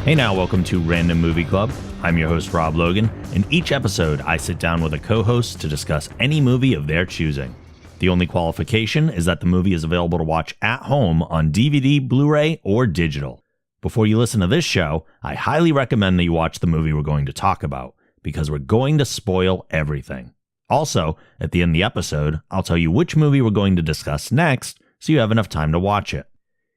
Hey now, welcome to Random Movie Club. I'm your host, Rob Logan, and each episode I sit down with a co-host to discuss any movie of their choosing. The only qualification is that the movie is available to watch at home on DVD, Blu-ray, or digital. Before you listen to this show, I highly recommend that you watch the movie we're going to talk about, because we're going to spoil everything. Also, at the end of the episode, I'll tell you which movie we're going to discuss next, so you have enough time to watch it.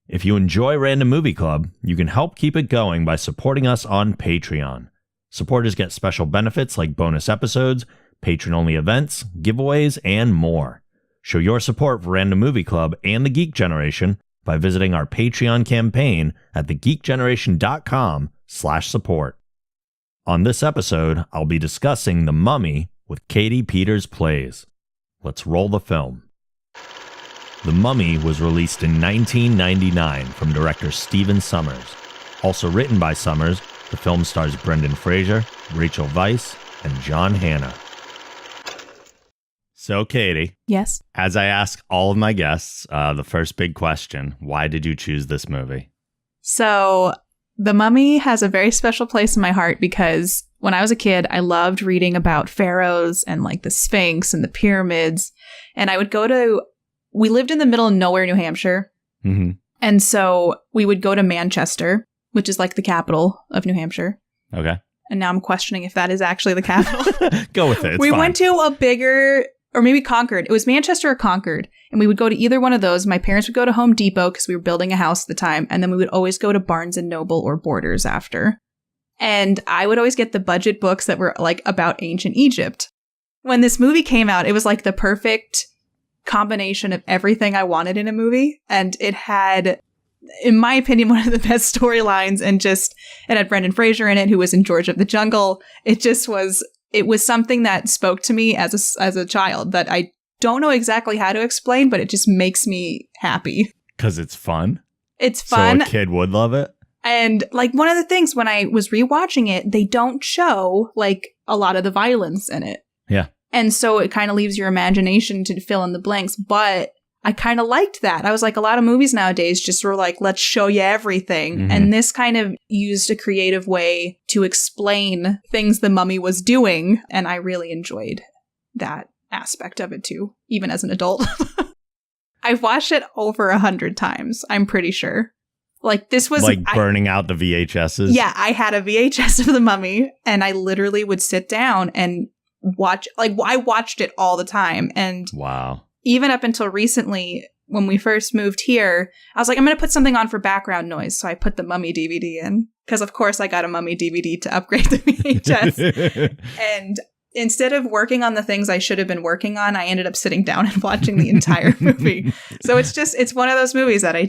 If you enjoy Random Movie Club, you can help keep it going by supporting us on Patreon. Supporters get special benefits like bonus episodes, patron-only events, giveaways, and more. Show your support for Random Movie Club and the Geek Generation by visiting our Patreon campaign at thegeekgeneration.com/support. On this episode, I'll be discussing The Mummy with KatiePetersPlays. Let's roll the film. The Mummy was released in 1999 from director Stephen Sommers. Also written by Sommers, the film stars Brendan Fraser, Rachel Weisz, and John Hannah. So, Katie. Yes? As I ask all of my guests, the first big question, why did you choose this movie? So, The Mummy has a very special place in my heart because when I was a kid, I loved reading about pharaohs and like the Sphinx and the pyramids. And I would we lived in the middle of nowhere, New Hampshire. Mm-hmm. And so we would go to Manchester, which is like the capital of New Hampshire. Okay. And now I'm questioning if that is actually the capital. Go with it. We went to a bigger, or maybe Concord. It was Manchester or Concord. And we would go to either one of those. My parents would go to Home Depot because we were building a house at the time. And then we would always go to Barnes & Noble or Borders after. And I would always get the budget books that were like about ancient Egypt. When this movie came out, it was like the perfect combination of everything I wanted in a movie. And it had, in my opinion, one of the best storylines, and it had Brendan Fraser in it, who was in George of the Jungle. It was something that spoke to me as a child that I don't know exactly how to explain, but it just makes me happy. Because it's fun? It's fun. So a kid would love it? And like one of the things when I was rewatching it, they don't show like a lot of the violence in it. Yeah. And so it kind of leaves your imagination to fill in the blanks. But I kind of liked that. I was like, a lot of movies nowadays just were like, let's show you everything. Mm-hmm. And this kind of used a creative way to explain things the Mummy was doing. And I really enjoyed that aspect of it too, even as an adult. I've watched it over 100 times, I'm pretty sure. Like this was like burning out the VHSs. Yeah, I had a VHS of The Mummy and I literally would sit down and watch, like I watched it all the time. And wow. Even up until recently, when we first moved here, I was like, I'm going to put something on for background noise. So I put the Mummy DVD in because, of course, I got a Mummy DVD to upgrade the VHS. And instead of working on the things I should have been working on, I ended up sitting down and watching the entire movie. So it's one of those movies that I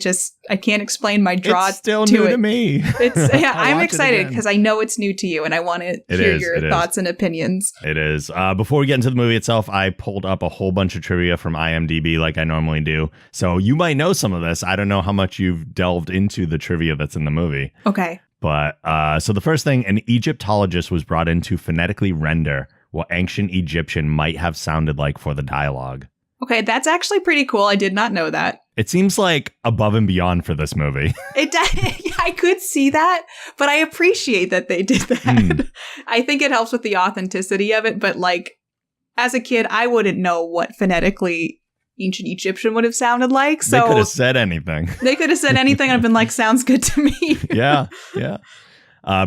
can't explain my draw to it. It's still new to me. I'm excited because I know it's new to you and I want to hear your thoughts and opinions. It is. Before we get into the movie itself, I pulled up a whole bunch of trivia from IMDb like I normally do. So you might know some of this. I don't know how much you've delved into the trivia that's in the movie. Okay. But so the first thing, an Egyptologist was brought in to phonetically render what ancient Egyptian might have sounded like for the dialogue. Okay, that's actually pretty cool. I did not know that. It seems like above and beyond for this movie. I could see that, but I appreciate that they did that. I think it helps with the authenticity of it, but like, as a kid, I wouldn't know what phonetically ancient Egyptian would have sounded like. So they could have said anything. They could have said anything and I've been like, sounds good to me. Yeah.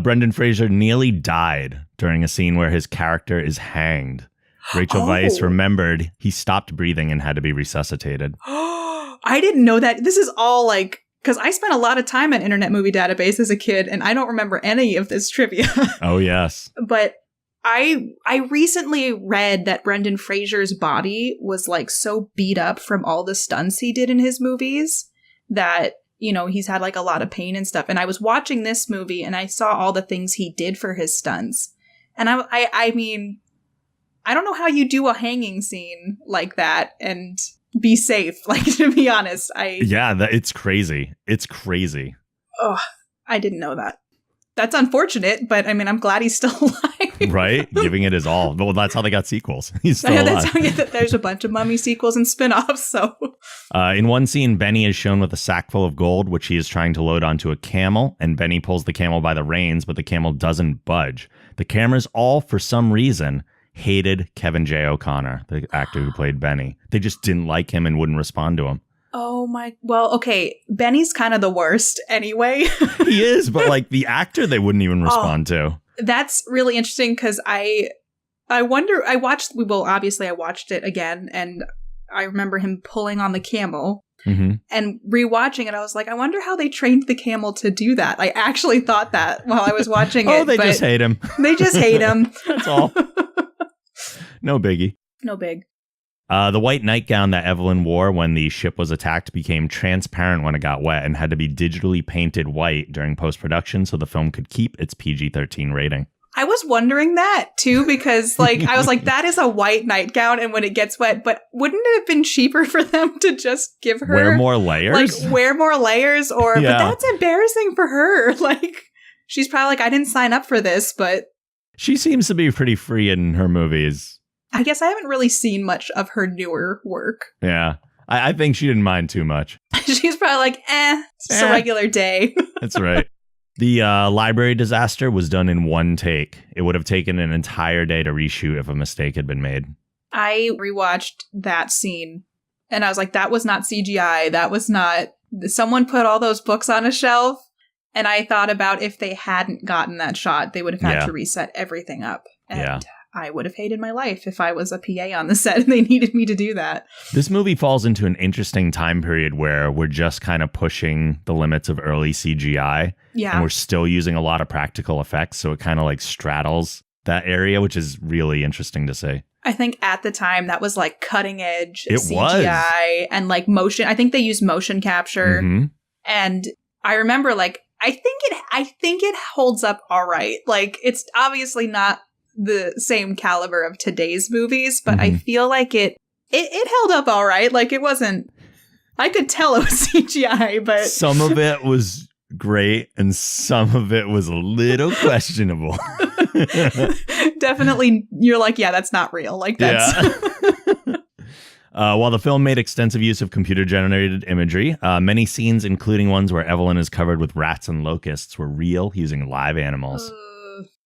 Brendan Fraser nearly died during a scene where his character is hanged. Rachel Weisz remembered he stopped breathing and had to be resuscitated. I didn't know that. This is all like, because I spent a lot of time at Internet Movie Database as a kid, and I don't remember any of this trivia. Oh, yes. But I recently read that Brendan Fraser's body was like so beat up from all the stunts he did in his movies that, you know, he's had like a lot of pain and stuff. And I was watching this movie and I saw all the things he did for his stunts. And I mean, I don't know how you do a hanging scene like that and be safe. Like, to be honest, it's crazy. It's crazy. Oh, I didn't know that. That's unfortunate, but I mean, I'm glad he's still alive. Right? Giving it his all. Well, that's how they got sequels. He's still alive. There's a bunch of Mummy sequels and spin-offs, so... In one scene, Benny is shown with a sack full of gold, which he is trying to load onto a camel, and Benny pulls the camel by the reins, but the camel doesn't budge. The cameras all, for some reason, hated Kevin J. O'Connor, the actor who played Benny. They just didn't like him and wouldn't respond to him. Oh my... Well, okay, Benny's kind of the worst anyway. He is, but like the actor they wouldn't even respond to. That's really interesting because I wonder... I watched it again, and I remember him pulling on the camel. Mm-hmm. And rewatching it, I was like, I wonder how they trained the camel to do that. I actually thought that while I was watching it. Oh, they just hate him. They just hate him. That's all. No biggie. No big. The white nightgown that Evelyn wore when the ship was attacked became transparent when it got wet and had to be digitally painted white during post-production so the film could keep its PG-13 rating. I was wondering that, too, because I was like, that is a white nightgown, and when it gets wet, but wouldn't it have been cheaper for them to just give her... Wear more layers? Wear more layers, or... Yeah. But that's embarrassing for her. She's probably like, I didn't sign up for this, but... She seems to be pretty free in her movies. I guess I haven't really seen much of her newer work. Yeah. I think she didn't mind too much. She's probably like, it's just a regular day. That's right. The library disaster was done in one take. It would have taken an entire day to reshoot if a mistake had been made. I rewatched that scene and I was like, that was not CGI. That was not... Someone put all those books on a shelf. And I thought about if they hadn't gotten that shot, they would have had to reset everything up. And I would have hated my life if I was a PA on the set and they needed me to do that. This movie falls into an interesting time period where we're just kind of pushing the limits of early CGI. Yeah. And we're still using a lot of practical effects. So it kind of like straddles that area, which is really interesting to see. I think at the time that was like cutting edge CGI was. And like motion. I think they used motion capture. Mm-hmm. And I remember I think it holds up all right. Like it's obviously not the same caliber of today's movies, but I feel like it held up all right. Like it wasn't, I could tell it was CGI, but some of it was great and some of it was a little questionable. Definitely, you're like, yeah, that's not real. Like that's... While the film made extensive use of computer-generated imagery, many scenes, including ones where Evelyn is covered with rats and locusts, were real using live animals.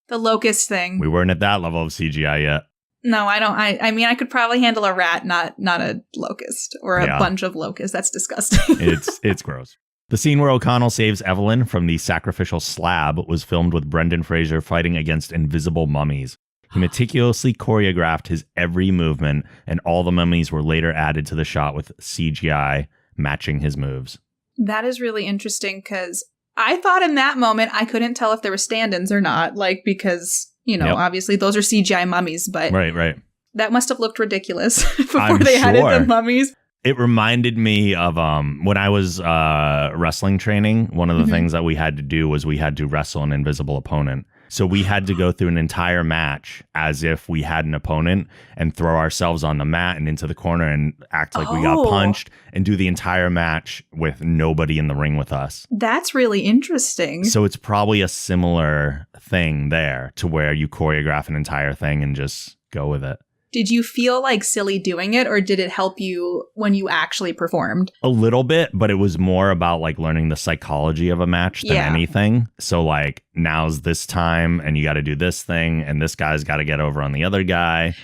The locust thing. We weren't at that level of CGI yet. No, I don't. I mean, I could probably handle a rat, not a locust or a bunch of locusts. That's disgusting. It's gross. The scene where O'Connell saves Evelyn from the sacrificial slab was filmed with Brendan Fraser fighting against invisible mummies. He meticulously choreographed his every movement, and all the mummies were later added to the shot with CGI matching his moves. That is really interesting because I thought in that moment I couldn't tell if there were stand-ins or not, because, obviously those are CGI mummies, but right. That must have looked ridiculous before they added the mummies. It reminded me of when I was wrestling training, one of the things that we had to do was we had to wrestle an invisible opponent. So we had to go through an entire match as if we had an opponent and throw ourselves on the mat and into the corner and act like we got punched and do the entire match with nobody in the ring with us. That's really interesting. So it's probably a similar thing there to where you choreograph an entire thing and just go with it. Did you feel like silly doing it, or did it help you when you actually performed? A little bit, but it was more about learning the psychology of a match than anything. So now's this time and you got to do this thing and this guy's got to get over on the other guy.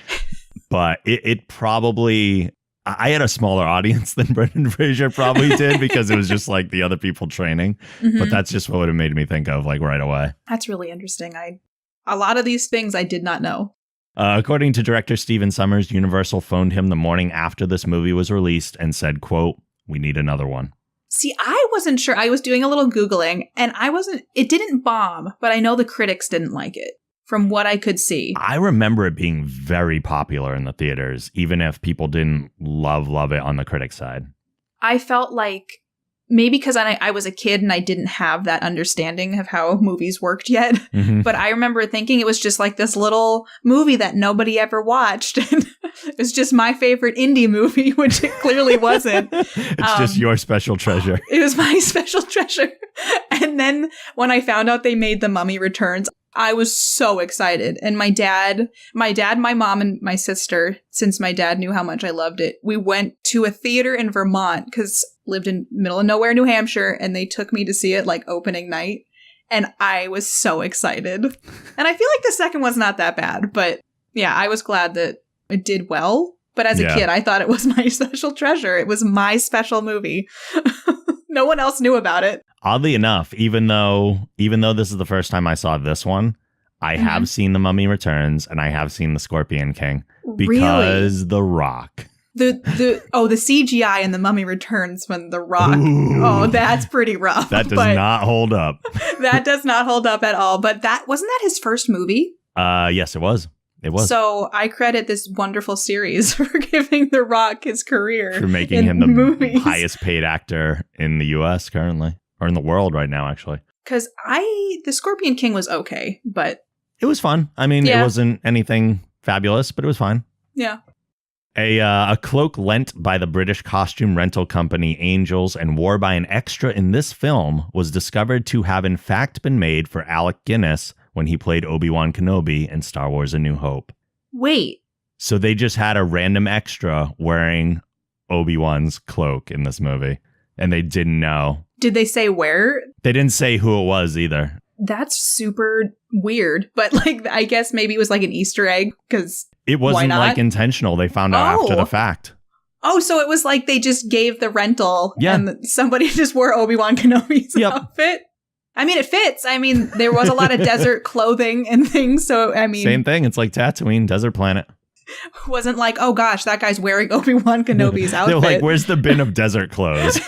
But it probably, I had a smaller audience than Brendan Fraser probably did because it was just the other people training. But that's just what it made me think of right away. That's really interesting. A lot of these things I did not know. According to director Stephen Sommers, Universal phoned him the morning after this movie was released and said, quote, "We need another one." See, I wasn't sure. I was doing a little Googling and it didn't bomb, but I know the critics didn't like it from what I could see. I remember it being very popular in the theaters, even if people didn't love it on the critic side. I felt like maybe because I was a kid and I didn't have that understanding of how movies worked yet. But I remember thinking it was just this little movie that nobody ever watched. And it was just my favorite indie movie, which it clearly wasn't. It's just your special treasure. It was my special treasure. And then when I found out they made The Mummy Returns, I was so excited. And my dad, my mom, and my sister, since my dad knew how much I loved it, we went to a theater in Vermont because lived in middle of nowhere, New Hampshire, and they took me to see it like opening night. And I was so excited. And I feel like the second one's not that bad, but yeah, I was glad that it did well. But as a kid, I thought it was my special treasure. It was my special movie. No one else knew about it. Oddly enough, even though this is the first time I saw this one, I have seen The Mummy Returns and I have seen The Scorpion King because The Rock. The CGI in The Mummy Returns when The Rock. Ooh, oh, that's pretty rough. That does not hold up. That does not hold up at all. But wasn't that his first movie? Yes, it was. It was. So I credit this wonderful series for giving The Rock his career. For making him the movies. Highest paid actor in the US currently. Or in the world right now, actually. Because The Scorpion King was okay, but... It was fun. I mean, it wasn't anything fabulous, but it was fine. Yeah. A cloak lent by the British costume rental company Angels and wore by an extra in this film was discovered to have in fact been made for Alec Guinness when he played Obi-Wan Kenobi in Star Wars A New Hope. Wait. So they just had a random extra wearing Obi-Wan's cloak in this movie, and they didn't know. Did they say where? They didn't say who it was either. That's super weird, but like I guess maybe it was like an Easter egg because it wasn't like intentional. They found out after the fact. Oh, so it was like they just gave the rental and somebody just wore Obi-Wan Kenobi's outfit. I mean, it fits. I mean, there was a lot of desert clothing and things. So, I mean, same thing. It's like Tatooine, desert planet. Wasn't like, oh gosh, that guy's wearing Obi-Wan Kenobi's outfit. They're like, where's the bin of desert clothes?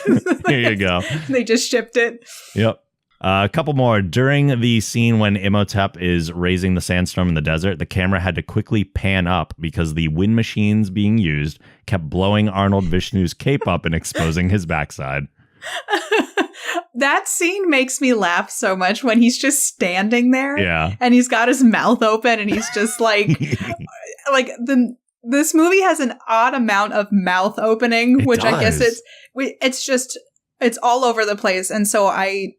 Here you go. They just shipped it. Yep. A couple more. During the scene when Imhotep is raising the sandstorm in the desert, the camera had to quickly pan up because the wind machines being used kept blowing Arnold Vishnu's cape up and exposing his backside. That scene makes me laugh so much when he's just standing there. Yeah. And he's got his mouth open and he's just like, this movie has an odd amount of mouth opening, which I guess it's all over the place. And so I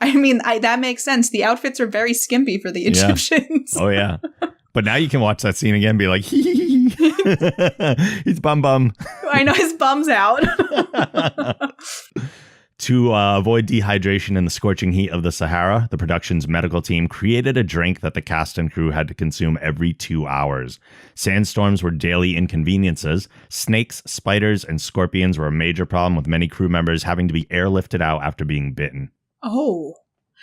mean, that makes sense. The outfits are very skimpy for the Egyptians. Oh, yeah. But now you can watch that scene again and be like, he's bum. I know his bum's out. To avoid dehydration in the scorching heat of the Sahara, the production's medical team created a drink that the cast and crew had to consume every 2 hours. Sandstorms were daily inconveniences. Snakes, spiders, and scorpions were a major problem, with many crew members having to be airlifted out after being bitten. Oh,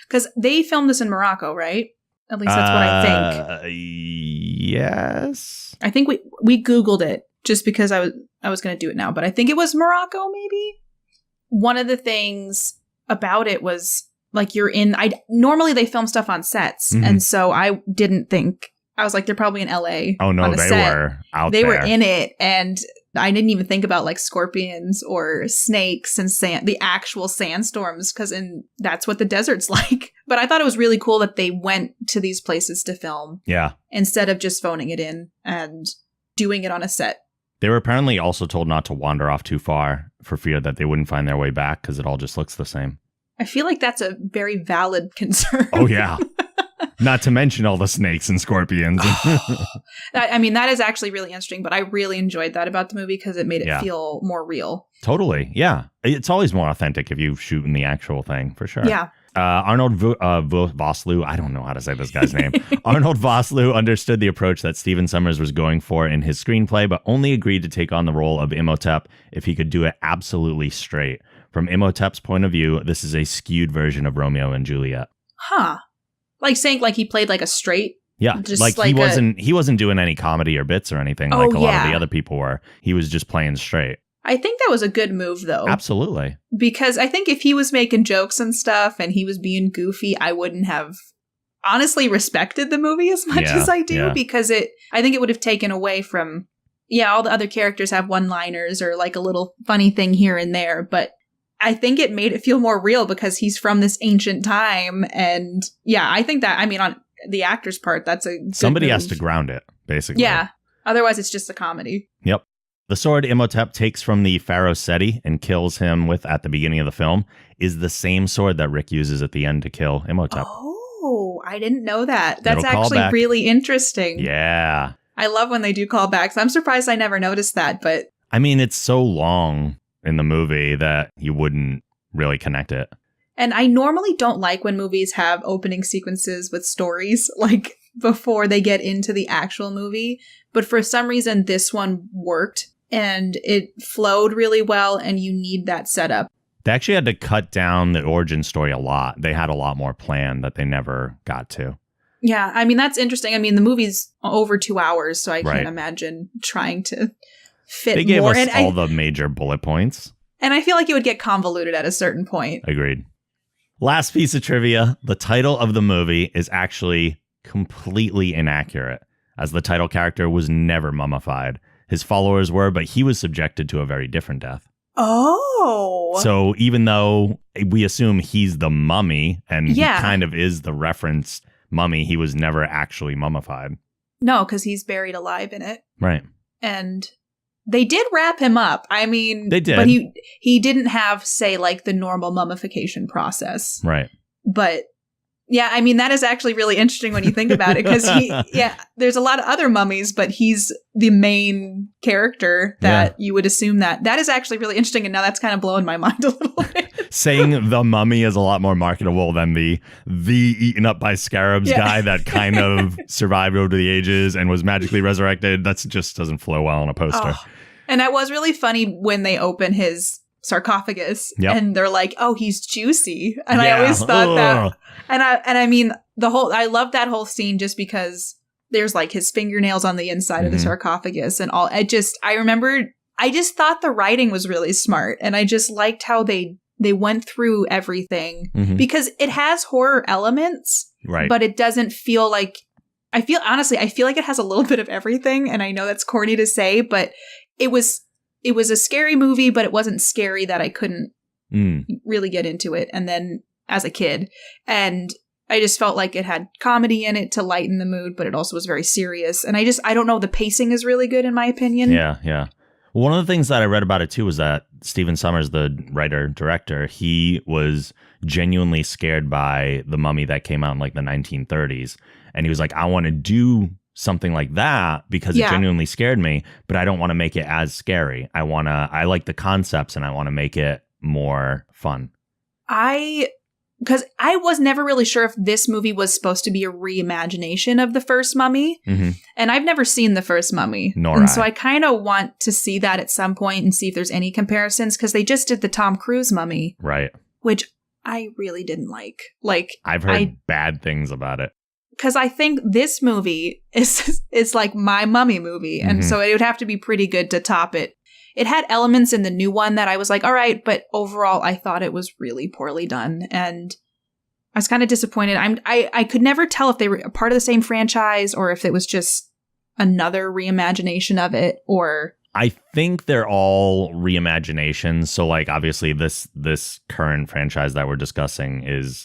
because they filmed this in Morocco, right? At least that's what I think. Yes. I think we Googled it just because I was going to do it now, but I think it was Morocco, maybe. One of the things about it was like normally they film stuff on sets. Mm-hmm. And so I didn't think, I was like, they're probably in LA. Oh no, they were out there. They were in it. And I didn't even think about like scorpions or snakes and the actual sandstorms because that's what the desert's like. But I thought it was really cool that they went to these places to film. Yeah. Instead of just phoning it in and doing it on a set. They were apparently also told not to wander off too far for fear that they wouldn't find their way back because it all just looks the same. I feel like that's a very valid concern. Oh, yeah. Not to mention all the snakes and scorpions. I mean, that is actually really interesting, but I really enjoyed that about the movie because it made it feel more real. Totally. Yeah. It's always more authentic if you shoot in the actual thing, for sure. Yeah. Arnold Vosloo, I don't know how to say this guy's name. Arnold Vosloo understood the approach that Stephen Sommers was going for in his screenplay, but only agreed to take on the role of Imhotep if he could do it absolutely straight. From Imhotep's point of view, this is a skewed version of Romeo and Juliet. Huh. Like saying like he played like a straight? Yeah, like he wasn't doing any comedy or bits or anything like a lot of the other people were. He was just playing straight. I think that was a good move, though. Absolutely. Because I think if he was making jokes and stuff and he was being goofy, I wouldn't have honestly respected the movie as much as I do because I think it would have taken away from, all the other characters have one-liners or like a little funny thing here and there. But I think it made it feel more real because he's from this ancient time. And I think that, I mean, on the actor's part, that's a good Somebody move. Has to ground it, basically. Yeah. Otherwise, it's just a comedy. Yep. The sword Imhotep takes from the pharaoh Seti and kills him with at the beginning of the film is the same sword that Rick uses at the end to kill Imhotep. Oh, I didn't know that. That's Little actually callback. really interesting. Yeah. I love when they do callbacks. I'm surprised I never noticed that, but I mean, it's so long in the movie that you wouldn't really connect it. and I normally don't like when movies have opening sequences with stories like before they get into the actual movie, but for some reason this one worked and it flowed really well and you need that setup. They actually had to cut down the origin story a lot. They had a lot more planned that they never got to. Yeah, I mean, that's interesting. I mean, the movie's over 2 hours, so I Right. can't imagine trying to fit They gave more. us And all the major bullet points. I feel like it would get convoluted at a certain point. Agreed. Last piece of trivia. The title of the movie is actually completely inaccurate, as the title character was never mummified. His followers were, but he was subjected to a very different death. Oh. So even though we assume he's the mummy, and Yeah. he kind of is the referenced mummy, he was never actually mummified. No, because he's buried alive in it. Right. And they did wrap him up. I mean, They did. But he didn't have, say, like the normal mummification process. Right. But yeah, I mean, that is actually really interesting when you think about it, because there's a lot of other mummies, but he's the main character that you would assume that. That is actually really interesting. And now that's kind of blowing my mind a little bit. Saying the mummy is a lot more marketable than the eaten up by scarabs guy that kind of survived over the ages and was magically resurrected. That just doesn't flow well on a poster. Oh. And that was really funny when they open his sarcophagus and they're like, oh, he's juicy. And I always thought that. And I mean, I love that whole scene just because there's like his fingernails on the inside of the sarcophagus and all. I just thought the writing was really smart. And I just liked how they went through everything because it has horror elements, right? But it doesn't feel like, I feel like it has a little bit of everything. And I know that's corny to say, but it was a scary movie, but it wasn't scary that I couldn't really get into it. And then as a kid, and I just felt like it had comedy in it to lighten the mood, but it also was very serious. And I don't know, the pacing is really good in my opinion. Yeah. Well, one of the things that I read about it too was that Stephen Sommers, the writer-director, he was genuinely scared by The Mummy that came out in like the 1930s. And he was like, I want to do something like that because it genuinely scared me, but I don't want to make it as scary. I like the concepts and I want to make it more fun. Because I was never really sure if this movie was supposed to be a reimagination of the first Mummy. And I've never seen the first Mummy. So I kind of want to see that at some point and see if there's any comparisons, because they just did the Tom Cruise Mummy. Right. Which I really didn't like. I've heard bad things about it. Because I think this movie is like my Mummy movie. And so it would have to be pretty good to top it. It had elements in the new one that I was like, all right, but overall, I thought it was really poorly done. And I was kind of disappointed. I could never tell if they were a part of the same franchise or if it was just another reimagination of it, or... I think they're all reimaginations. So like obviously this current franchise that we're discussing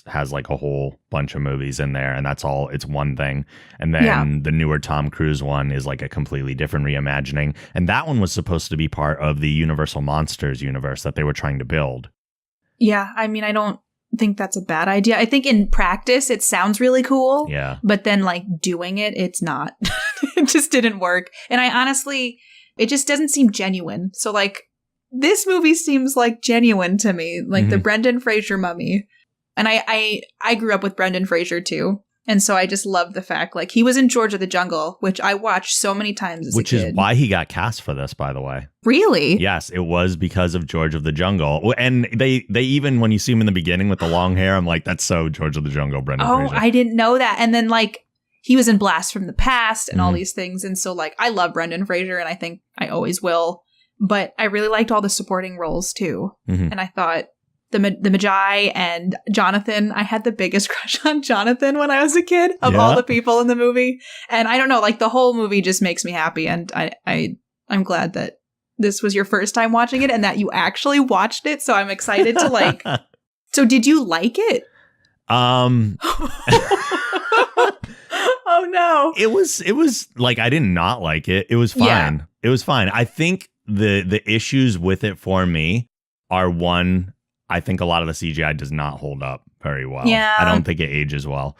has like a whole bunch of movies in there, and that's all, it's one thing. And then the newer Tom Cruise one is like a completely different reimagining. And that one was supposed to be part of the Universal Monsters universe that they were trying to build. Yeah, I mean, I don't think that's a bad idea. I think in practice it sounds really cool. Yeah. But then like doing it, it's not. It just didn't work. And I honestly... it just doesn't seem genuine. So, like, this movie seems, like, genuine to me. Like, the Brendan Fraser Mummy. And I grew up with Brendan Fraser, too. And so I just love the fact, like, he was in George of the Jungle, which I watched so many times as a kid. Which is why he got cast for this, by the way. Really? Yes, it was because of George of the Jungle. And they even, when you see him in the beginning with the long hair, I'm like, that's so George of the Jungle, Brendan Fraser. Oh, I didn't know that. And then, like, he was in Blast from the Past and all these things. And so, like, I love Brendan Fraser, and I think I always will. But I really liked all the supporting roles, too. And I thought the Magi and Jonathan, I had the biggest crush on Jonathan when I was a kid of all the people in the movie. And I don't know, like, the whole movie just makes me happy. And I'm glad that this was your first time watching it and that you actually watched it. So I'm excited to, like... So did you like it? Oh no. It was like, I did not like it. It was fine. Yeah. It was fine. I think the issues with it for me are, one, I think a lot of the CGI does not hold up very well. Yeah. I don't think it ages well.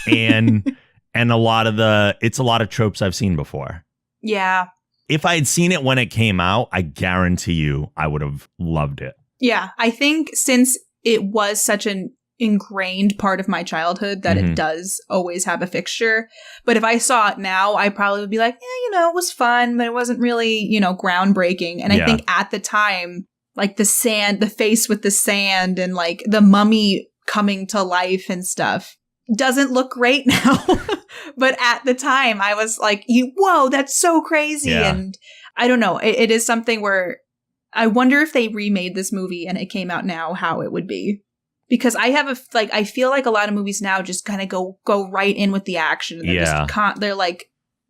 And it's a lot of tropes I've seen before. Yeah. If I had seen it when it came out, I guarantee you I would have loved it. Yeah. I think since it was such an ingrained part of my childhood that it does always have a fixture. But if I saw it now, I probably would be like, it was fun, but it wasn't really, groundbreaking. And I think at the time, like the face with the sand and like the mummy coming to life and stuff doesn't look great now. But at the time I was like, whoa, that's so crazy. Yeah. And I don't know. It is something where I wonder if they remade this movie and it came out now, how it would be. Because I feel like a lot of movies now just kind of go right in with the action. They're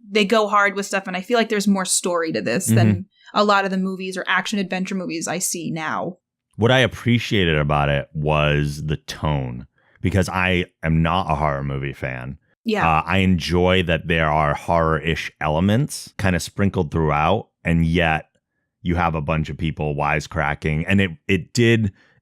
they go hard with stuff. And I feel like there's more story to this than a lot of the movies or action adventure movies I see now. What I appreciated about it was the tone, because I am not a horror movie fan. Yeah. I enjoy that there are horror-ish elements kind of sprinkled throughout, and yet you have a bunch of people wisecracking. And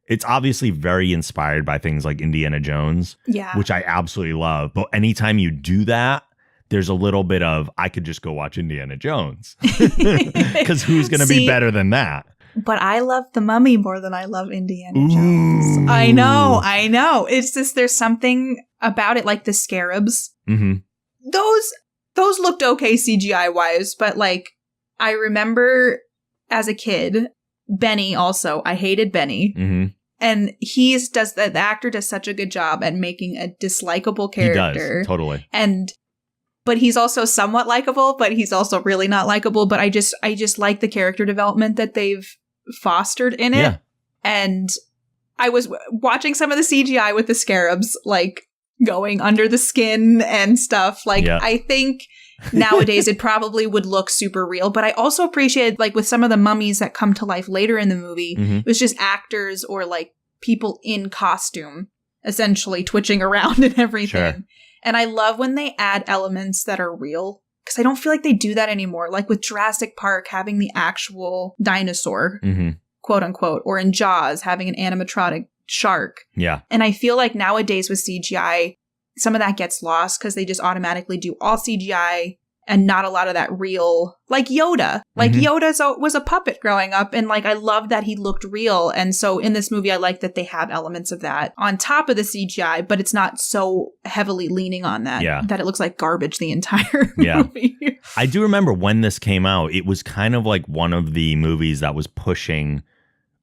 it's obviously very inspired by things like Indiana Jones, which I absolutely love. But anytime you do that, there's a little bit of, I could just go watch Indiana Jones. Because who's going to be better than that? But I love The Mummy more than I love Indiana Jones. I know. It's just, there's something about it, like the scarabs. Mm-hmm. Those looked okay CGI-wise, but like, I remember as a kid, Benny also, I hated Benny. Mm-hmm. And the actor does such a good job at making a dislikable character. He does, totally. But he's also somewhat likable, but he's also really not likable. But I just like the character development that they've fostered in it. Yeah. And I was watching some of the CGI with the scarabs, like going under the skin and stuff. Like, I think nowadays it probably would look super real. But I also appreciated, like, with some of the mummies that come to life later in the movie, it was just actors or like people in costume essentially twitching around and everything. Sure. And I love when they add elements that are real, because I don't feel like they do that anymore. Like with Jurassic Park having the actual dinosaur, quote unquote, or in Jaws having an animatronic shark. Yeah. And I feel like nowadays with CGI, some of that gets lost because they just automatically do all CGI and not a lot of that real, like Yoda. Like Yoda was a puppet growing up, and like I love that he looked real. And so in this movie, I like that they have elements of that on top of the CGI, but it's not so heavily leaning on that that it looks like garbage the entire movie. I do remember when this came out, it was kind of like one of the movies that was pushing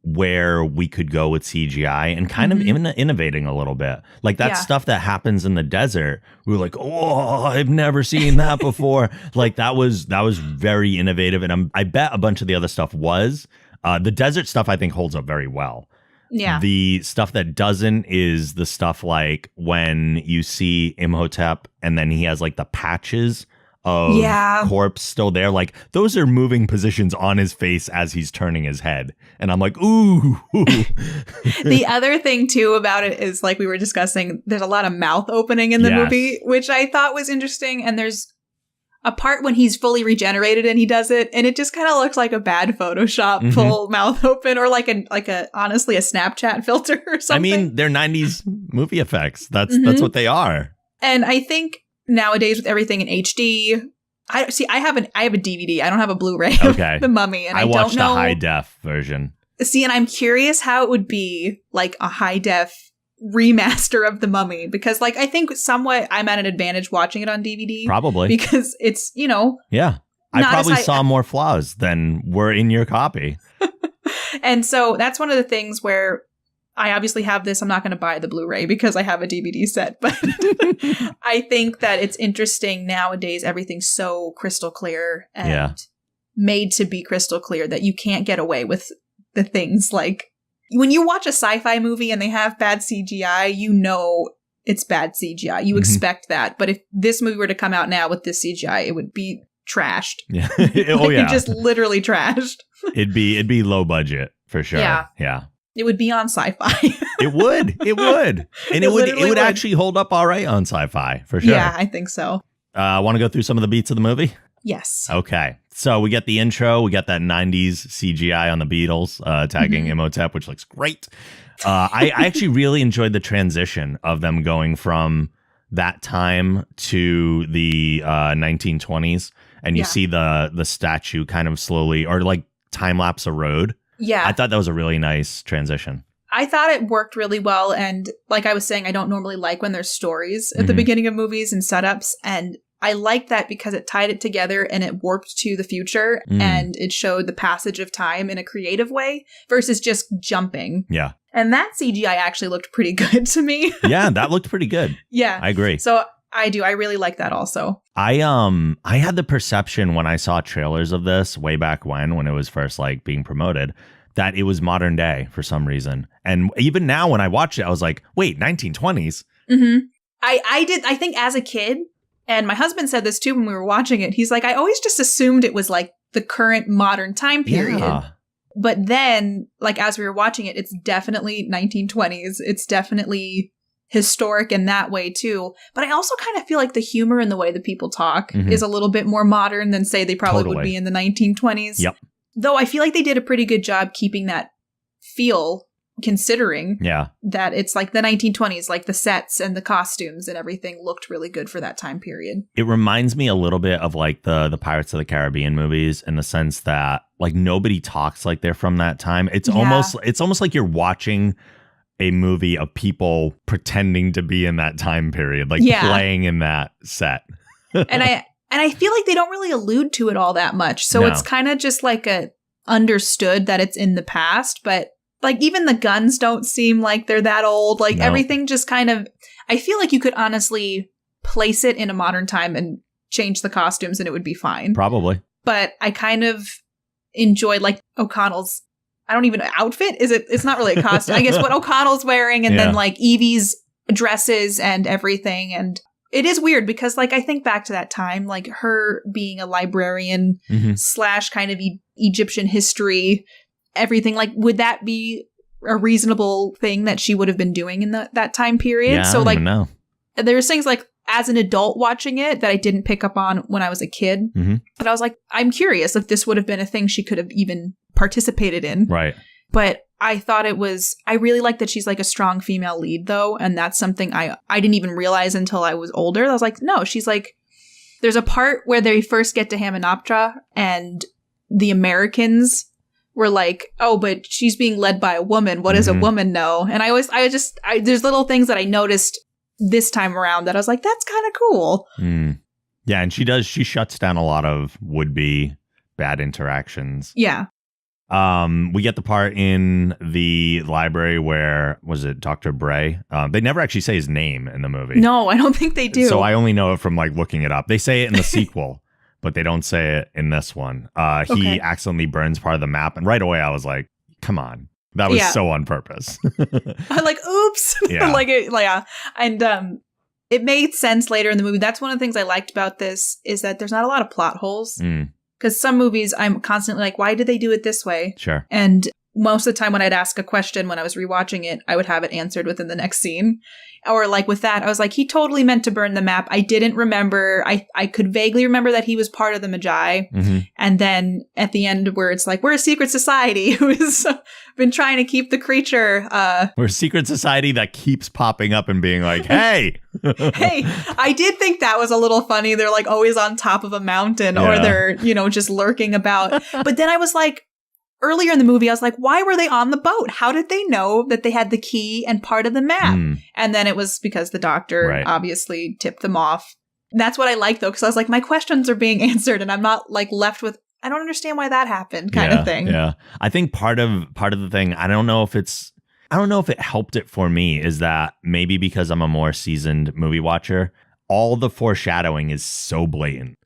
where we could go with CGI and kind of innovating a little bit. Like that stuff that happens in the desert. We were like, oh, I've never seen that before. Like that was very innovative. And I bet a bunch of the other stuff was. The desert stuff I think holds up very well. Yeah. The stuff that doesn't is the stuff like when you see Imhotep and then he has like the patches of corpse still there. Like those are moving positions on his face as he's turning his head. And I'm like, ooh. The other thing too about it is, like we were discussing, there's a lot of mouth opening in the movie, which I thought was interesting. And there's a part when he's fully regenerated and he does it, and it just kind of looks like a bad Photoshop full mouth open, or like a honestly a Snapchat filter or something. I mean, they're 90s movie effects. That's what they are. And I think nowadays with everything in HD, I have a DVD. I don't have a Blu-ray of The Mummy, and I watched don't know the high def version. See, and I'm curious how it would be like a high def remaster of The Mummy, because like I think somewhat I'm at an advantage watching it on DVD. Probably because it's I probably saw more flaws than were in your copy. And so that's one of the things where I obviously have this. I'm not going to buy the Blu-ray because I have a DVD set, but I think that it's interesting nowadays. Everything's so crystal clear and made to be crystal clear that you can't get away with the things like when you watch a sci-fi movie and they have bad CGI, it's bad CGI. You expect that. But if this movie were to come out now with this CGI, it would be trashed. Yeah. Just literally trashed. It'd be low budget for sure. Yeah. It would be on Sci-Fi. It would. And it would actually hold up all right on Sci-Fi for sure. Yeah, I think so. Want to go through some of the beats of the movie? Yes. Okay. So we get the intro. We got that 90s CGI on the Beatles tagging Imhotep, which looks great. I actually really enjoyed the transition of them going from that time to the 1920s. And you see the statue kind of slowly or like time lapse a road. Yeah. I thought that was a really nice transition. I thought it worked really well. And like I was saying, I don't normally like when there's stories at the beginning of movies and setups. And I liked that because it tied it together and it warped to the future and it showed the passage of time in a creative way versus just jumping. Yeah. And that CGI actually looked pretty good to me. Yeah, that looked pretty good. Yeah. I agree. So I really like that also. I had the perception when I saw trailers of this way back when it was first like being promoted that it was modern day for some reason. And even now when I watched it, I was like, wait, 1920s? I think as a kid, and my husband said this too when we were watching it, he's like, I always just assumed it was like the current modern time period. Yeah. But then, like, as we were watching it, it's definitely 1920s. It's definitely historic in that way too. But I also kind of feel like the humor and the way that people talk is a little bit more modern than, say, they probably would be in the 1920s. Yep. Though I feel like they did a pretty good job keeping that feel, considering that it's like the 1920s, like the sets and the costumes and everything looked really good for that time period. It reminds me a little bit of like the Pirates of the Caribbean movies in the sense that like nobody talks like they're from that time. It's almost like you're watching a movie of people pretending to be in that time period, like playing in that set. And I feel like they don't really allude to it all that much. So it's kind of just like understood that it's in the past, but like even the guns don't seem like they're that old. Like everything just kind of, I feel like you could honestly place it in a modern time and change the costumes and it would be fine. Probably. But I kind of enjoyed like O'Connell's, I don't even know, outfit. It's not really a costume. I guess what O'Connell's wearing and then like Evie's dresses and everything. And it is weird because like I think back to that time, like her being a librarian / kind of Egyptian history, everything, like would that be a reasonable thing that she would have been doing in that time period? Yeah, so I like don't know. There's things like as an adult watching it that I didn't pick up on when I was a kid. But I was like, I'm curious if this would have been a thing she could have even participated in. Right. But I thought I really like that she's like a strong female lead though. And that's something I didn't even realize until I was older. I was like, no, she's like, there's a part where they first get to Hamunaptra and the Americans were like, oh, but she's being led by a woman. What does a woman know? And there's little things that I noticed this time around that I was like, that's kind of cool. Yeah. And she shuts down a lot of would-be bad interactions. Yeah. We get the part in the library where, was it Dr. Bray? They never actually say his name in the movie. No, I don't think they do. So I only know it from like looking it up. They say it in the sequel, but they don't say it in this one. He accidentally burns part of the map. And right away I was like, come on. That was so on purpose. I'm like, oops. Yeah. And it made sense later in the movie. That's one of the things I liked about this is that there's not a lot of plot holes. Because some movies, I'm constantly like, why did they do it this way? Sure. And most of the time when I'd ask a question when I was rewatching it, I would have it answered within the next scene. Or like with that, I was like, he totally meant to burn the map. I didn't remember. I could vaguely remember that he was part of the Magi. And then at the end where it's like, we're a secret society who has been trying to keep the creature. We're a secret society that keeps popping up and being like, hey. Hey, I did think that was a little funny. They're like always on top of a mountain or they're, just lurking about. But then I was like, earlier in the movie, I was like, why were they on the boat? How did they know that they had the key and part of the map? And then it was because the doctor obviously tipped them off. And that's what I like, though, because I was like, my questions are being answered and I'm not like left with, I don't understand why that happened kind of thing. Yeah. I think part of the thing, I don't know if it helped it for me is that maybe because I'm a more seasoned movie watcher, all the foreshadowing is so blatant.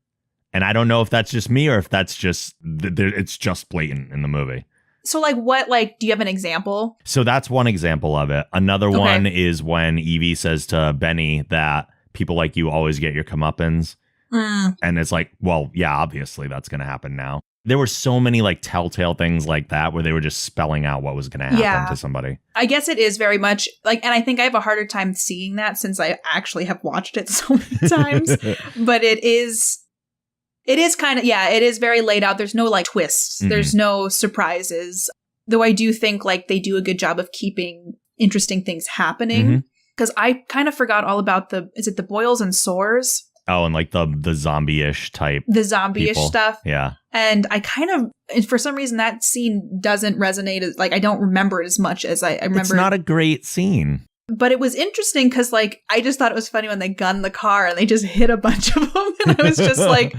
And I don't know if that's just me or if that's just, it's just blatant in the movie. So like what, like, do you have an example? So that's one example of it. Another one is when Evie says to Benny that people like you always get your comeuppance. And it's like, well, yeah, obviously that's going to happen now. There were so many like telltale things like that where they were just spelling out what was going to happen to somebody. I guess it is very much like, and I think I have a harder time seeing that since I actually have watched it so many times. But it is... It is kind of, yeah, it is very laid out. There's no like twists. Mhm. There's no surprises. Though I do think like they do a good job of keeping interesting things happening. Mhm. Because I kind of forgot all about is it the boils and sores? Oh, and like the zombie-ish type. The zombie-ish people. stuff. Yeah. And I kind of, and for some reason, that scene doesn't resonate as, like, I don't remember it as much as I remember. It's not a great scene. But it was interesting because, like, I just thought it was funny when they gunned the car and they just hit a bunch of them. And I was just like,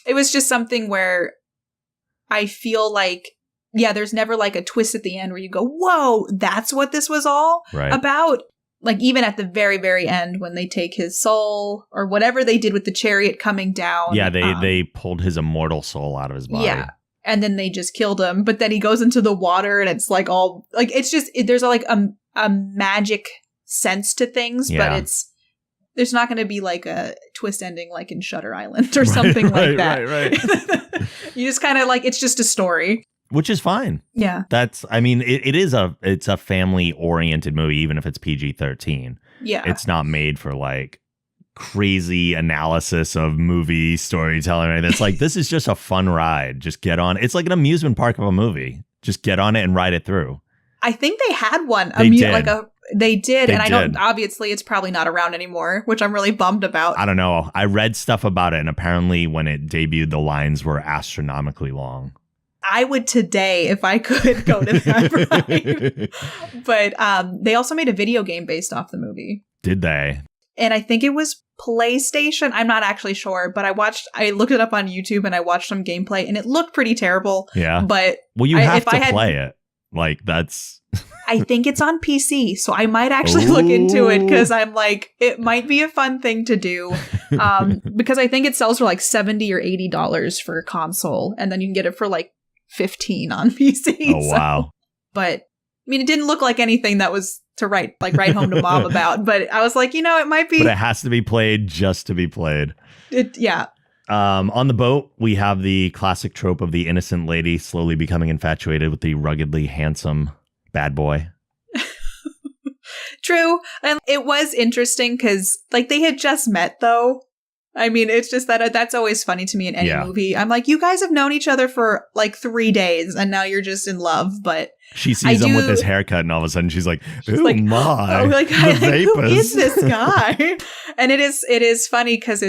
it was just something where I feel like, yeah, there's never like a twist at the end where you go, whoa, that's what this was all about. Like, even at the very, very end when they take his soul or whatever they did with the chariot coming down. Yeah, they pulled his immortal soul out of his body. Yeah. And then they just killed him. But then he goes into the water and it's like all, like, it's just, there's like a magic sense to things, but there's not going to be like a twist ending like in Shutter Island or something like that. Right. You just kind of like, it's just a story. Which is fine. Yeah. I mean, it's a family oriented movie, even if it's PG-13. Yeah. It's not made for like crazy analysis of movie storytelling. Right? It's like, this is just a fun ride. Just get on. It's like an amusement park of a movie. Just get on it and ride it through. I think they had one. They did. I don't, obviously it's probably not around anymore, which I'm really bummed about. I don't know. I read stuff about it, and apparently when it debuted, the lines were astronomically long. I would today if I could go to that ride. But they also made a video game based off the movie. Did they? And I think it was PlayStation. I'm not actually sure, but I looked it up on YouTube and I watched some gameplay and it looked pretty terrible. Yeah. But well, you have to play it. Like, that's... I think it's on PC, so I might actually look into it because I'm like, it might be a fun thing to do. Because I think it sells for like $70 or $80 for a console, and then you can get it for like $15 on PC. Oh, wow. But I mean, it didn't look like anything that was to write home to mom about, but I was like, it might be. But it has to be played just to be played. Yeah. On the boat, we have the classic trope of the innocent lady slowly becoming infatuated with the ruggedly handsome bad boy. True. And it was interesting because like they had just met though. I mean, it's just that's always funny to me in any movie. I'm like, you guys have known each other for like 3 days and now you're just in love. But she sees him with his haircut and all of a sudden she's like, oh like, my, who is this guy? And it is funny because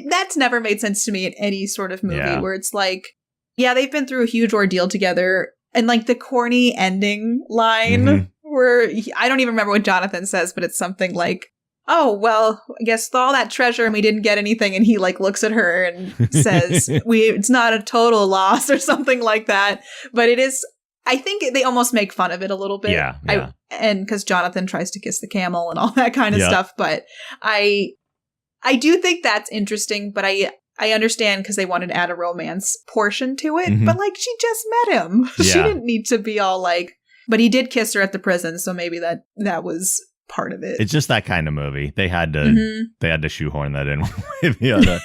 that's never made sense to me in any sort of movie where it's like, yeah, they've been through a huge ordeal together. And like the corny ending line where I don't even remember what Jonathan says, but it's something like, oh, well, I guess all that treasure and we didn't get anything. And he like looks at her and says, it's not a total loss or something like that. But it is, I think they almost make fun of it a little bit. Yeah. And because Jonathan tries to kiss the camel and all that kind of stuff. But I do think that's interesting, but I understand because they wanted to add a romance portion to it, but like she just met him. Yeah. She didn't need to be all like, but he did kiss her at the prison. So maybe that was part of it. It's just that kind of movie. They had to shoehorn that in with the other.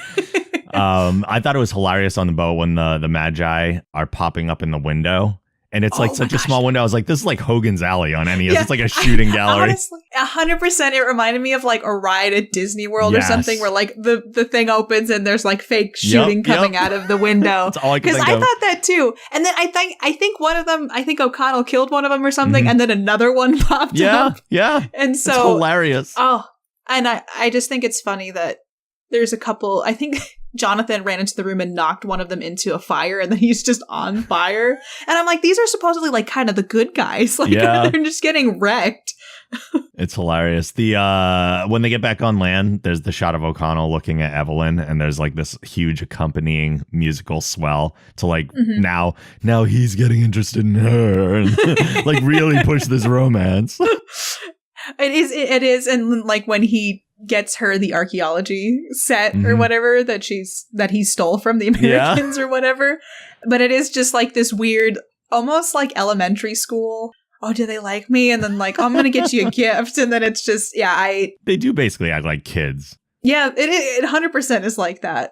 I thought it was hilarious on the boat when the Magi are popping up in the window. And it's like such a small window. I was like, this is like Hogan's Alley on any. It's like a shooting gallery. Honestly, 100%. It reminded me of like a ride at Disney World or something where like the thing opens and there's like fake shooting coming out of the window. That's all I could think of. Because I thought that too. And then I think one of them, I think O'Connell killed one of them or something. And then another one popped up. Yeah. And so. It's hilarious. Oh, and I just think it's funny that there's a couple, I think Jonathan ran into the room and knocked one of them into a fire and then he's just on fire. And I'm like, these are supposedly like kind of the good guys. Like they're just getting wrecked. It's hilarious. When they get back on land, there's the shot of O'Connell looking at Evelyn and there's like this huge accompanying musical swell to like now he's getting interested in her and like really push this romance. It is. And like when he gets her the archaeology set or whatever that he stole from the Americans or whatever. But it is just like this weird, almost like elementary school. Oh, do they like me? And then like, I'm going to get you a gift. And then it's just, they do basically act like kids. Yeah, it 100% is like that.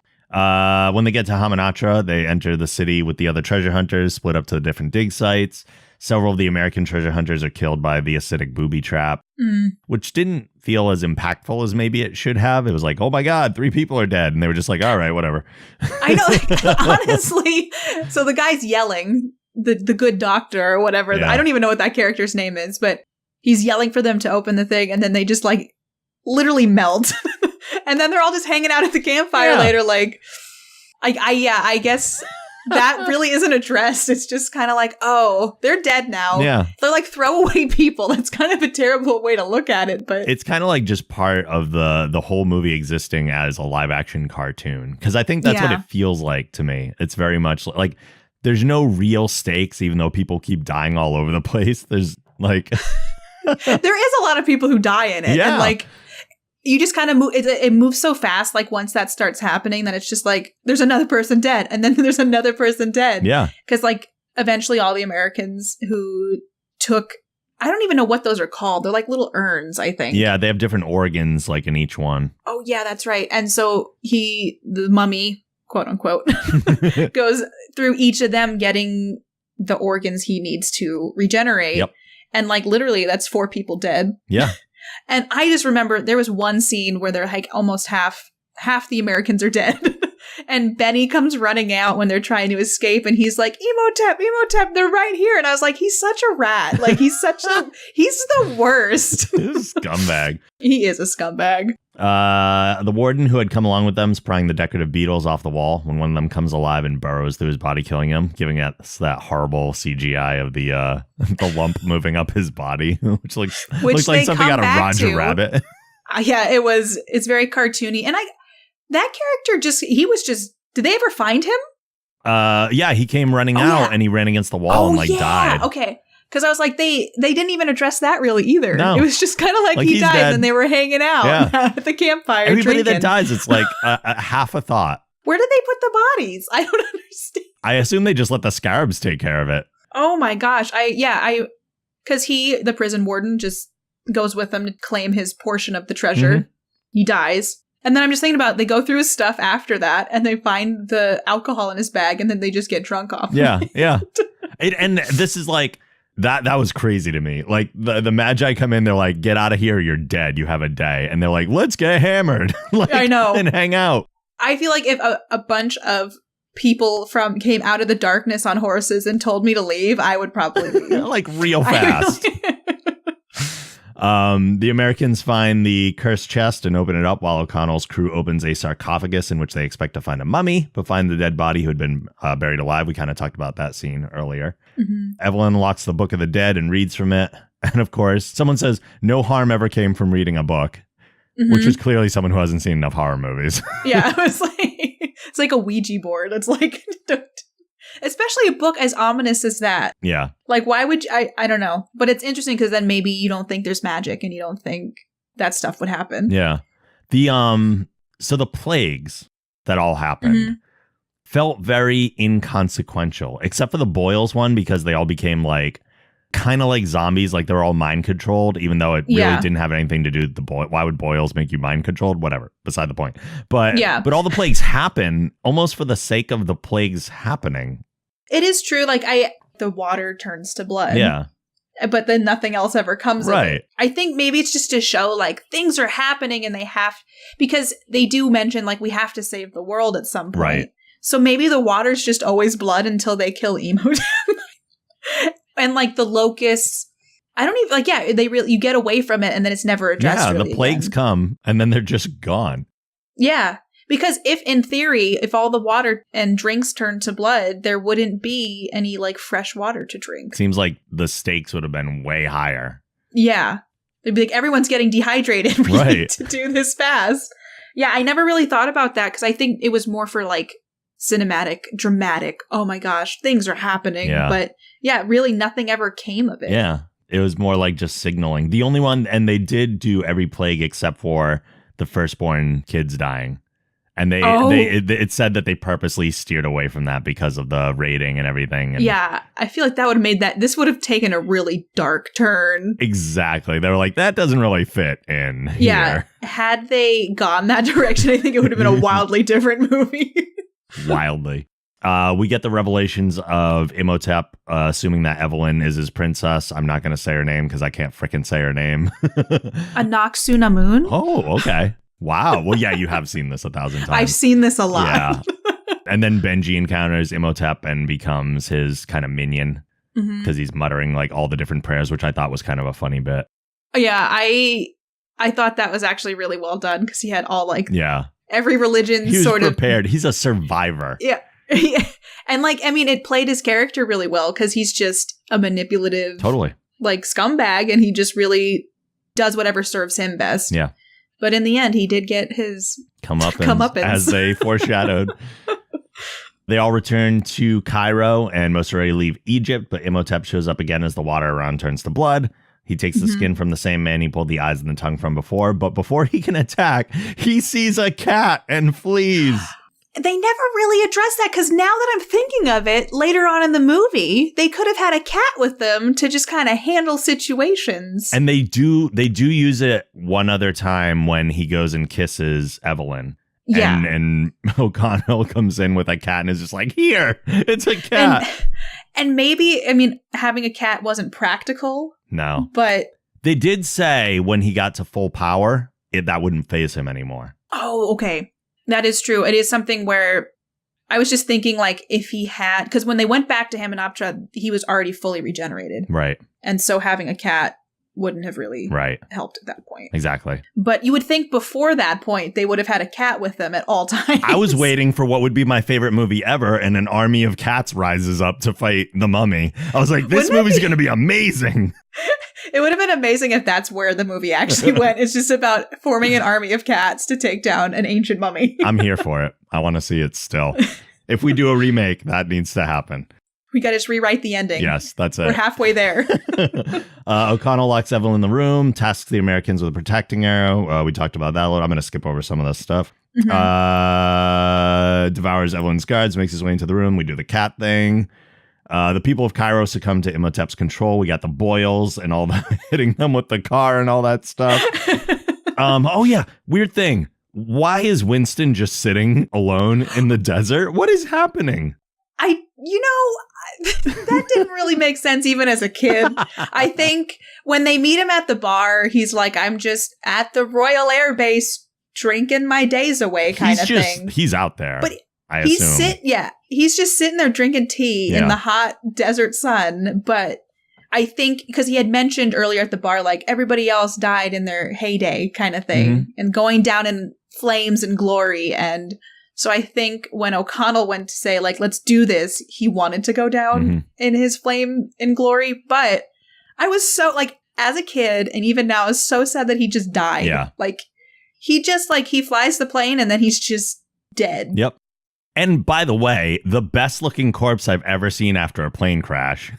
When they get to Hamunaptra, they enter the city with the other treasure hunters, split up to the different dig sites. Several of the American treasure hunters are killed by the acidic booby trap, which didn't feel as impactful as maybe it should have. It was like, oh my God, 3 people are dead. And they were just like, all right, whatever. I know, like, honestly. So the guy's yelling, the good doctor or whatever. Yeah. I don't even know what that character's name is, but he's yelling for them to open the thing. And then they just like literally melt. And then they're all just hanging out at the campfire later. Like, I guess that really isn't addressed. It's just kind of like, oh, they're dead now. Yeah. They're like throwaway people. That's kind of a terrible way to look at it. But it's kind of like just part of the whole movie existing as a live action cartoon. Because I think that's what it feels like to me. It's very much like there's no real stakes, even though people keep dying all over the place. There's like... there is a lot of people who die in it. Yeah. And like... You just kind of move, it moves so fast, like once that starts happening, then it's just like, there's another person dead, and then there's another person dead. Yeah. Because like, eventually all the Americans who took, I don't even know what those are called. They're like little urns, I think. Yeah, they have different organs like in each one. Oh yeah, that's right. And so the mummy, quote unquote, goes through each of them getting the organs he needs to regenerate. Yep. And like literally, that's 4 people dead. Yeah. And I just remember there was one scene where they're like almost half the Americans are dead. And Benny comes running out when they're trying to escape. And he's like, Emotep, they're right here. And I was like, he's such a rat. Like, he's the worst. He's a scumbag. He is a scumbag. The warden who had come along with them is prying the decorative beetles off the wall when one of them comes alive and burrows through his body, killing him, giving us that horrible CGI of the lump moving up his body, which looks like something out of Roger Rabbit. Yeah, it's very cartoony. And that character did they ever find him? Yeah, he came running out and he ran against the wall and died. Okay. Because I was like, they didn't even address that really either. No. It was just kind of like he died dead. And they were hanging out at the campfire. Everybody drinking. that dies, it's like a half a thought. Where did they put the bodies? I don't understand. I assume they just let the scarabs take care of it. Oh my gosh. Because the prison warden just goes with them to claim his portion of the treasure. Mm-hmm. He dies. And then I'm just thinking about, they go through his stuff after that and they find the alcohol in his bag and then they just get drunk off. Yeah. And this is like, that was crazy to me. Like the Magi come in, they're like, get out of here, you're dead, you have a day. And they're like, let's get hammered. I know. And hang out. I feel like if a bunch of people came out of the darkness on horses and told me to leave, I would probably leave. Like real fast. The Americans find the cursed chest and open it up while O'Connell's crew opens a sarcophagus in which they expect to find a mummy, but find the dead body who had been buried alive. We kind of talked about that scene earlier. Mm-hmm. Evelyn unlocks the Book of the Dead and reads from it. And of course, someone says no harm ever came from reading a book, which was clearly someone who hasn't seen enough horror movies. Yeah, it's like a Ouija board. It's like, especially a book as ominous as that. Yeah. Like, why would you, I don't know. But it's interesting because then maybe you don't think there's magic and you don't think that stuff would happen. Yeah. So the plagues that all happened felt very inconsequential, except for the boils one, because they all became like kind of like zombies, like they were all mind controlled, even though it really didn't have anything to do with the boil. Why would boils make you mind controlled? Whatever, beside the point. But all the plagues happen almost for the sake of the plagues happening. It is true. Like the water turns to blood. Yeah. But then nothing else ever comes of it. I think maybe it's just to show like things are happening and because they do mention like we have to save the world at some point. Right. So maybe the water's just always blood until they kill Emotep. And like the locusts, I don't even you get away from it and then it's never addressed. Yeah, really the plagues come and then they're just gone. Yeah. Because if all the water and drinks turn to blood, there wouldn't be any like fresh water to drink. Seems like the stakes would have been way higher. Yeah. They'd be like, everyone's getting dehydrated. We need to do this fast. Yeah, I never really thought about that because I think it was more for like cinematic, dramatic. Oh my gosh, things are happening. Yeah. But yeah, really nothing ever came of it. Yeah. It was more like just signaling. The only one, and they did do every plague except for the firstborn kids dying. And it said that they purposely steered away from that because of the rating and everything. And yeah, I feel like that would have made this would have taken a really dark turn. Exactly. They were like, that doesn't really fit in here. Had they gone that direction, I think it would have been a wildly different movie. Wildly. We get the revelations of Imhotep, assuming that Evelyn is his princess. I'm not going to say her name because I can't frickin' say her name. Anaxunamun? Oh, okay. Wow. Well, yeah, you have seen this 1,000 times. I've seen this a lot. Yeah. And then Benji encounters Imhotep and becomes his kind of minion because he's muttering like all the different prayers, which I thought was kind of a funny bit. Yeah, I thought that was actually really well done because he had all like every religion he was sort prepared. He's a survivor. Yeah. And like, I mean, it played his character really well because he's just a manipulative, like scumbag, and he just really does whatever serves him best. Yeah. But in the end, he did get his comeuppance. As they foreshadowed. They all return to Cairo, and most already leave Egypt, but Imhotep shows up again as the water around turns to blood. He takes the skin from the same man he pulled the eyes and the tongue from before, but before he can attack, he sees a cat and flees. They never really addressed that because now that I'm thinking of it, later on in the movie, they could have had a cat with them to just kind of handle situations. And they do use it one other time when he goes and kisses Evelyn. Yeah. And O'Connell comes in with a cat and is just like, here, it's a cat. And maybe, I mean, having a cat wasn't practical. No. But they did say when he got to full power, that wouldn't phase him anymore. Oh, okay. That is true. It is something where I was just thinking, like, if he had, because when they went back to him in Aptra, he was already fully regenerated. Right. And so having a cat wouldn't have really helped at that point. Exactly. But you would think before that point, they would have had a cat with them at all times. I was waiting for what would be my favorite movie ever, and an army of cats rises up to fight the mummy. I was like, this movie's going to be amazing. It would have been amazing if that's where the movie actually went. It's just about forming an army of cats to take down an ancient mummy. I'm here for it. I want to see it still. If we do a remake, that needs to happen. We got to just rewrite the ending. Yes, that's it. We're halfway there. O'Connell locks Evelyn in the room, tasks the Americans with a protecting arrow. We talked about that a little. I'm going to skip over some of this stuff. Devours Evelyn's guards, makes his way into the room. We do the cat thing. The people of Cairo succumb to Imhotep's control. We got the boils and all that, hitting them with the car and all that stuff. Oh, yeah. Weird thing. Why is Winston just sitting alone in the desert? What is happening? That didn't really make sense even as a kid. I think when they meet him at the bar, he's like, I'm just at the Royal Air Base drinking my days away kind of thing. He's out there. But I assume. He's just sitting there drinking tea in the hot desert sun. But I think because he had mentioned earlier at the bar, like everybody else died in their heyday kind of thing and going down in flames and glory. And so I think when O'Connell went to say, like, let's do this, he wanted to go down in his flame in glory. But I was so, like, as a kid, and even now, I was so sad that he just died. Yeah. Like, he flies the plane and then he's just dead. Yep. And by the way, the best looking corpse I've ever seen after a plane crash.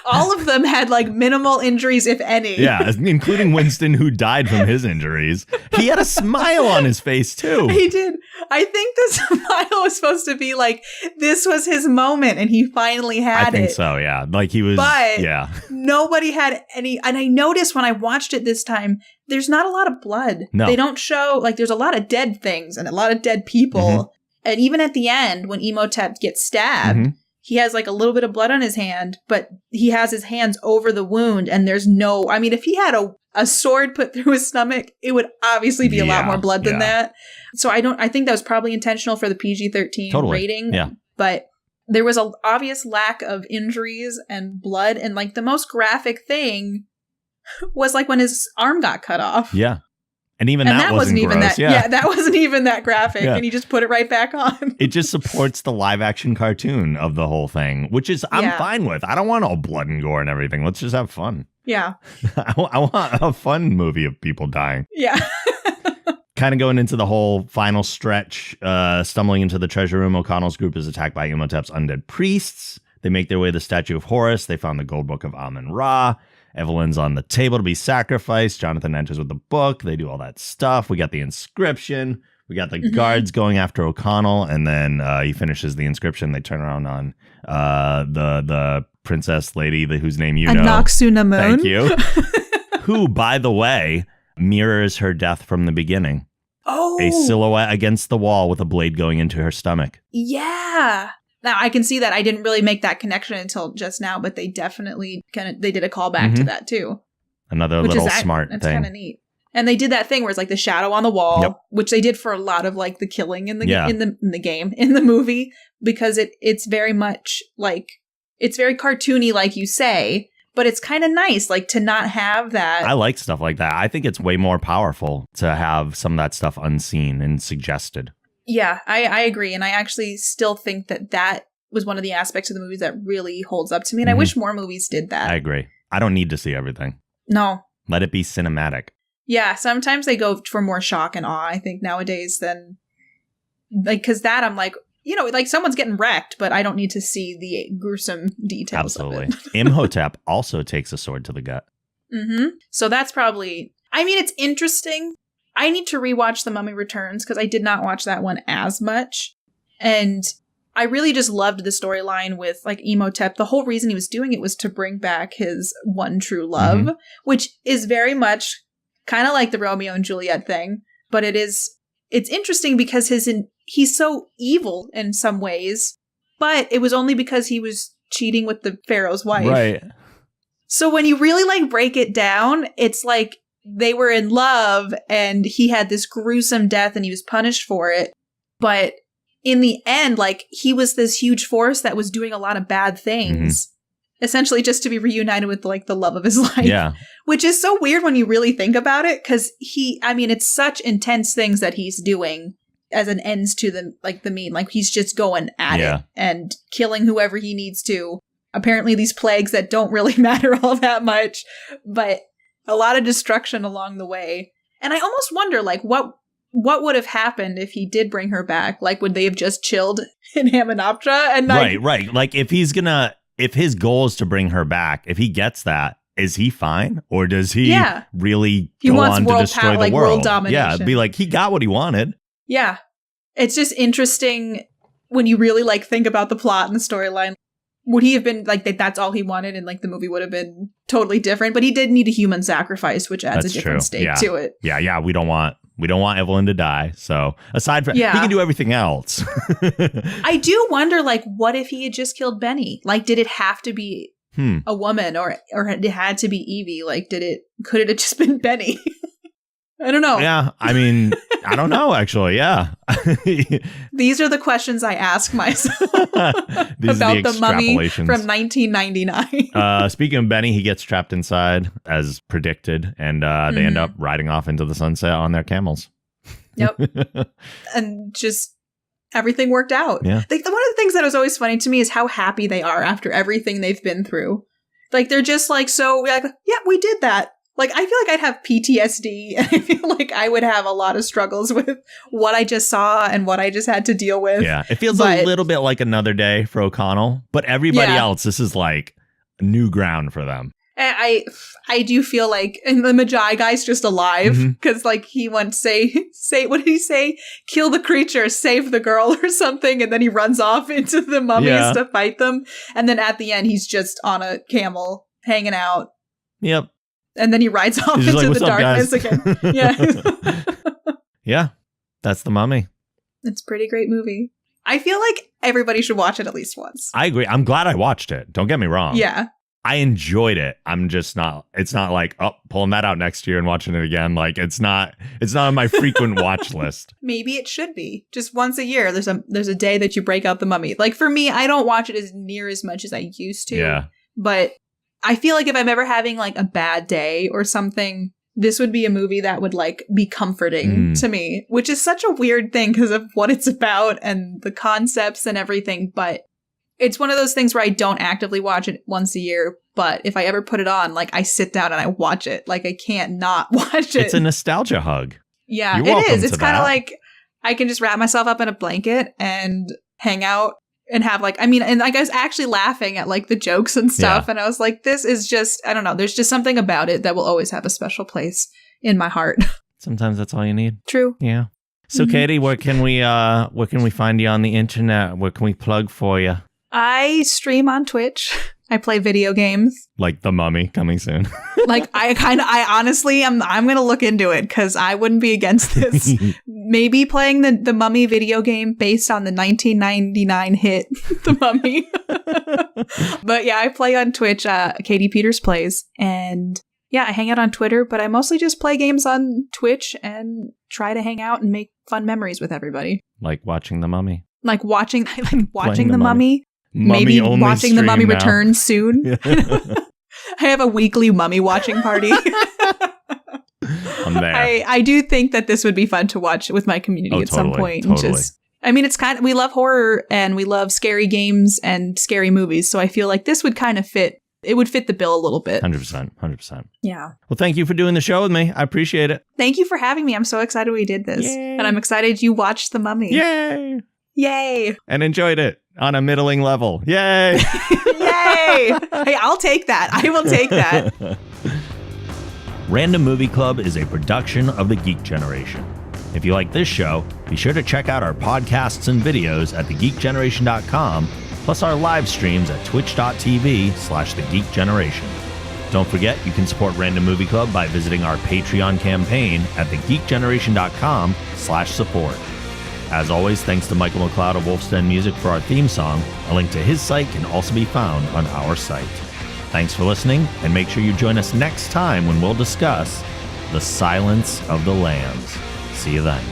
All of them had like minimal injuries, if any. Yeah, including Winston, who died from his injuries. He had a smile on his face, too. He did. I think the smile was supposed to be like, this was his moment, and he finally had it. I think so, yeah. Like he was, but nobody had any. And I noticed when I watched it this time, there's not a lot of blood. No. They don't show, like, there's a lot of dead things and a lot of dead people. And even at the end, when Imhotep gets stabbed, he has like a little bit of blood on his hand, but he has his hands over the wound and there's no, I mean, if he had a sword put through his stomach, it would obviously be a lot more blood than that. So I think that was probably intentional for the PG-13 rating. Yeah. But there was an obvious lack of injuries and blood. And like the most graphic thing was like when his arm got cut off. Yeah. And even that wasn't even gross. That wasn't even that graphic. Yeah. And he just put it right back on. It just supports the live action cartoon of the whole thing, which is I'm fine with. I don't want all blood and gore and everything. Let's just have fun. Yeah. I want a fun movie of people dying. Yeah. Kind of going into the whole final stretch, stumbling into the treasure room, O'Connell's group is attacked by Imhotep's undead priests. They make their way to the statue of Horus. They found the gold book of Amun-Ra. Evelyn's on the table to be sacrificed. Jonathan enters with the book. They do all that stuff. We got the inscription. We got the guards going after O'Connell. And then he finishes the inscription. They turn around on the princess lady whose name you know. Anaxunamun. Thank you. Who, by the way, mirrors her death from the beginning. Oh, a silhouette against the wall with a blade going into her stomach. Yeah. Now I can see that. I didn't really make that connection until just now, but they definitely they did a callback to that too. Another little smart thing. That's kind of neat. And they did that thing where it's like the shadow on the wall, which they did for a lot of like the killing in the in the movie, because it's very much like, it's very cartoony, like you say, but it's kind of nice, like, to not have that. I like stuff like that. I think it's way more powerful to have some of that stuff unseen and suggested. Yeah, I agree. And I actually still think that was one of the aspects of the movies that really holds up to me. And I wish more movies did that. I agree. I don't need to see everything. No. Let it be cinematic. Yeah, sometimes they go for more shock and awe, I think, nowadays than, like, because that I'm like, you know, like someone's getting wrecked, but I don't need to see the gruesome details. Absolutely. Of it. Imhotep also takes a sword to the gut. So that's probably, I mean, it's interesting. I need to rewatch The Mummy Returns because I did not watch that one as much. And I really just loved the storyline with like Imhotep. The whole reason he was doing it was to bring back his one true love, which is very much kind of like the Romeo and Juliet thing. But it's interesting because he's so evil in some ways, but it was only because he was cheating with the Pharaoh's wife. Right. So when you really like break it down, it's like they were in love and he had this gruesome death and he was punished for it. But in the end, like, he was this huge force that was doing a lot of bad things, essentially just to be reunited with like the love of his life. Yeah. Which is so weird when you really think about it, because it's such intense things that he's doing as an ends to the mean. Like, he's just going at it and killing whoever he needs to. Apparently these plagues that don't really matter all that much, but a lot of destruction along the way. And I almost wonder, like, what would have happened if he did bring her back? Like, would they have just chilled in Hamunaptra? And right. Like, if his goal is to bring her back, if he gets that, is he fine? Or does he really go on to destroy the world? World domination. Yeah, be like, he got what he wanted. Yeah. It's just interesting when you really like think about the plot and the storyline. Would he have been like that's all he wanted, and like the movie would have been totally different? But he did need a human sacrifice, which adds a different stake to it. Yeah. We don't want Evelyn to die. So aside from he can do everything else. I do wonder, like, what if he had just killed Benny? Like, did it have to be a woman, or it had to be Evie? Like, could it have just been Benny? I don't know. Yeah, I mean, I don't know, actually. Yeah. These are the questions I ask myself about the Mummy from 1999. Speaking of Benny, he gets trapped inside as predicted, and they end up riding off into the sunset on their camels. Yep. And just everything worked out. Yeah. One of the things that was always funny to me is how happy they are after everything they've been through. Like, they're just like, yeah, we did that. Like, I feel like I'd have PTSD, and I feel like I would have a lot of struggles with what I just saw and what I just had to deal with. Yeah, it feels a little bit like another day for O'Connell, but everybody else, this is like new ground for them. And I do feel like, and the Magi guy's just alive, because like he wants to say, what did he say? Kill the creature, save the girl or something, and then he runs off into the mummies to fight them. And then at the end, he's just on a camel hanging out. Yep. And then he rides off into the darkness again. Yeah. Yeah. That's The Mummy. It's a pretty great movie. I feel like everybody should watch it at least once. I agree. I'm glad I watched it. Don't get me wrong. Yeah. I enjoyed it. I'm just not, it's not like, pulling that out next year and watching it again. Like, it's not on my frequent watch list. Maybe it should be. Just once a year, there's a day that you break out The Mummy. Like, for me, I don't watch it as near as much as I used to. Yeah. But I feel like if I'm ever having like a bad day or something, this would be a movie that would like be comforting to me, which is such a weird thing because of what it's about and the concepts and everything. But it's one of those things where I don't actively watch it once a year. But if I ever put it on, like, I sit down and I watch it. Like, I can't not watch it. It's a nostalgia hug. Yeah, it is. It's kind of like I can just wrap myself up in a blanket and hang out. And have like, I mean, and like I was actually laughing at like the jokes and stuff. Yeah. And I was like, this is just, I don't know. There's just something about it that will always have a special place in my heart. Sometimes that's all you need. True. Yeah. So Katie, where can we find you on the internet? Where can we plug for you? I stream on Twitch. I play video games. Like The Mummy coming soon. Like I honestly, I'm going to look into it because I wouldn't be against this. Maybe playing the Mummy video game based on the 1999 hit, The Mummy. But yeah, I play on Twitch, KatiePetersPlays, and yeah, I hang out on Twitter, but I mostly just play games on Twitch and try to hang out and make fun memories with everybody. Like watching The Mummy. Like watching the Mummy Mummy. Maybe watching The Mummy now. return soon. Yeah. I have a weekly Mummy watching party. I'm there. I do think that this would be fun to watch with my community at some point. Totally. I mean, it's kind of, we love horror and we love scary games and scary movies. So I feel like this would kind of fit. It would fit the bill a little bit. 100%. Yeah. Well, thank you for doing the show with me. I appreciate it. Thank you for having me. I'm so excited we did this. Yay. And I'm excited you watched The Mummy. Yay. Yay. And enjoyed it on a middling level. Yay. Yay. Hey, I'll take that. I will take that. Random Movie Club is a production of the Geek Generation. If you like this show, be sure to check out our podcasts and videos at thegeekgeneration.com, plus our live streams at twitch.tv/thegeekgeneration. Don't forget, you can support Random Movie Club by visiting our Patreon campaign at thegeekgeneration.com/support. As always, thanks to Michael McLeod of Wolf's Music for our theme song. A link to his site can also be found on our site. Thanks for listening, and make sure you join us next time when we'll discuss The Silence of the Lambs. See you then.